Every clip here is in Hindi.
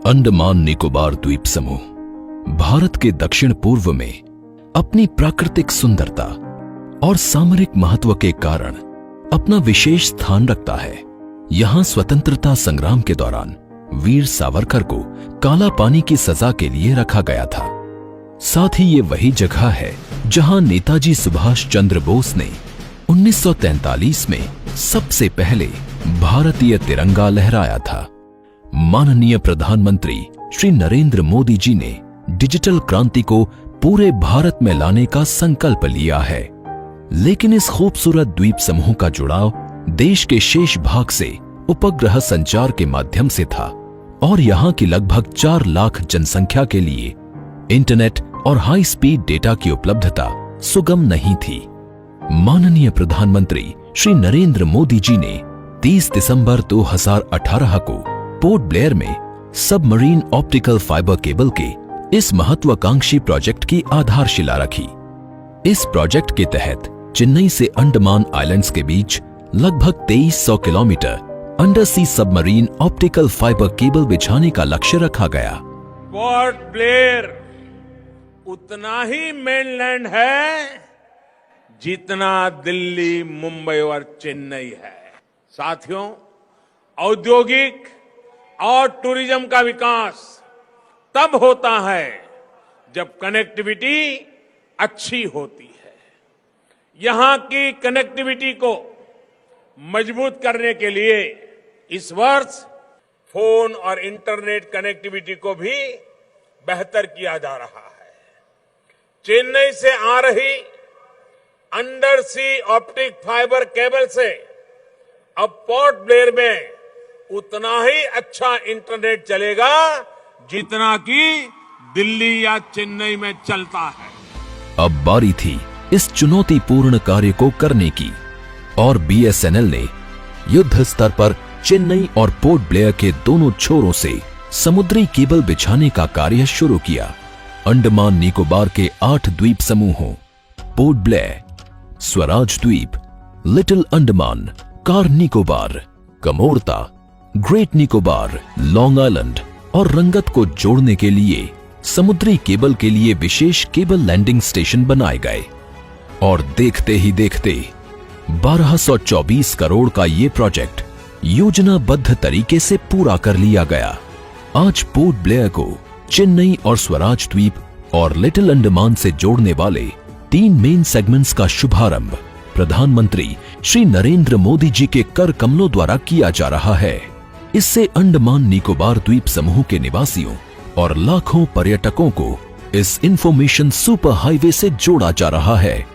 अंडमान निकोबार द्वीप समूह भारत के दक्षिण पूर्व में अपनी प्राकृतिक सुंदरता और सामरिक महत्व के कारण अपना विशेष स्थान रखता है। यहां स्वतंत्रता संग्राम के दौरान वीर सावरकर को काला पानी की सजा के लिए रखा गया था। साथ ही ये वही जगह है जहां नेताजी सुभाष चंद्र बोस ने 1943 में सबसे पहले भारतीय तिरंगा लहराया था। माननीय प्रधानमंत्री श्री नरेंद्र मोदी जी ने डिजिटल क्रांति को पूरे भारत में लाने का संकल्प लिया है, लेकिन इस खूबसूरत द्वीप समूह का जुड़ाव देश के शेष भाग से उपग्रह संचार के माध्यम से था और यहां की लगभग 4 लाख जनसंख्या के लिए इंटरनेट और हाई स्पीड डेटा की उपलब्धता सुगम नहीं थी। माननीय प्रधानमंत्री श्री नरेंद्र मोदी जी ने 30 दिसंबर 2018 को पोर्ट ब्लेयर में सबमरीन ऑप्टिकल फाइबर केबल के इस महत्वाकांक्षी प्रोजेक्ट की आधारशिला रखी। इस प्रोजेक्ट के तहत चेन्नई से अंडमान आइलैंड्स के बीच लगभग 2300 किलोमीटर अंडर सी सबमरीन ऑप्टिकल फाइबर केबल बिछाने का लक्ष्य रखा गया। पोर्ट ब्लेयर उतना ही मेनलैंड है जितना दिल्ली, मुंबई और चेन्नई है। साथियों, औद्योगिक और टूरिज्म का विकास तब होता है जब कनेक्टिविटी अच्छी होती है। यहां की कनेक्टिविटी को मजबूत करने के लिए इस वर्ष फोन और इंटरनेट कनेक्टिविटी को भी बेहतर किया जा रहा है। चेन्नई से आ रही अंडर सी ऑप्टिक फाइबर केबल से अब पोर्ट ब्लेयर में उतना ही अच्छा इंटरनेट चलेगा जितना कि दिल्ली या चेन्नई में चलता है। अब बारी थी इस चुनौतीपूर्ण कार्य को करने की और बीएसएनएल ने युद्ध स्तर पर चेन्नई और पोर्ट ब्लेयर के दोनों छोरों से समुद्री केबल बिछाने का कार्य शुरू किया। अंडमान निकोबार के 8 द्वीप समूहों पोर्ट ब्लेयर, स्वराज द्वीप, little Andaman, car Nicobar, Kamorta, great Nicobar, long island और रंगत को जोड़ने के लिए समुद्री केबल के लिए विशेष केबल लैंडिंग स्टेशन बनाए गए और देखते ही देखते 1224 करोड़ का ये प्रोजेक्ट योजनाबद्ध तरीके से पूरा कर लिया गया। आज पोर्ट ब्लेयर को चेन्नई और स्वराज द्वीप और लिटिल अंडमान से जोड़ने वाले 3 मेन सेगमेंट्स का शुभारंभ प्रधानमंत्री श्री नरेंद्र मोदी जी के कर कमलों द्वारा किया जा रहा है। इससे अंडमान निकोबार द्वीप समूह के निवासियों और लाखों पर्यटकों को इस इंफॉर्मेशन सुपर हाईवे से जोड़ा जा रहा है।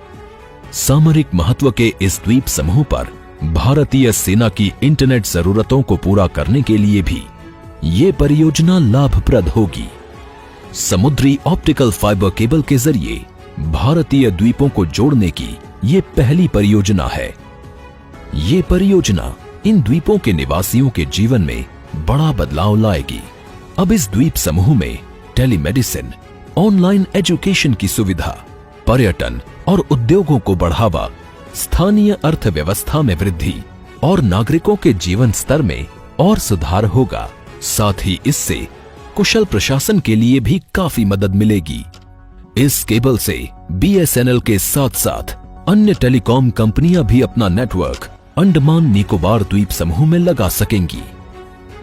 सामरिक महत्व के इस द्वीप समूह पर भारतीय सेना की इंटरनेट जरूरतों को पूरा करने के लिए भी ये परियोजना लाभप्रद होगी। समुद्री ऑप्टिकल फाइबर केबल के जरिए भारतीय द्वीपों को जोड़ने की ये पहली परियोजना है। ये परियोजना इन द्वीपों के निवासियों के जीवन में बड़ा बदलाव लाएगी। अब इस द्वीप समूह में टेलीमेडिसिन, ऑनलाइन एजुकेशन की सुविधा, पर्यटन और उद्योगों को बढ़ावा, स्थानीय अर्थव्यवस्था में वृद्धि और नागरिकों के जीवन स्तर में और सुधार होगा। साथ ही इससे कुशल प्रशासन के लिए भी काफी मदद मिलेगी। इस केबल से बीएसएनएल के साथ साथ अन्य टेलीकॉम कंपनियां भी अपना नेटवर्क अंडमान निकोबार द्वीप समूह में लगा सकेंगी।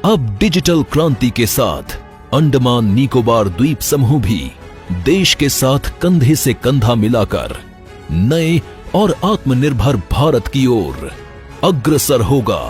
अब डिजिटल क्रांति के साथ अंडमान निकोबार द्वीप समूह भी देश के साथ कंधे से कंधा मिलाकर नए और आत्मनिर्भर भारत की ओर अग्रसर होगा।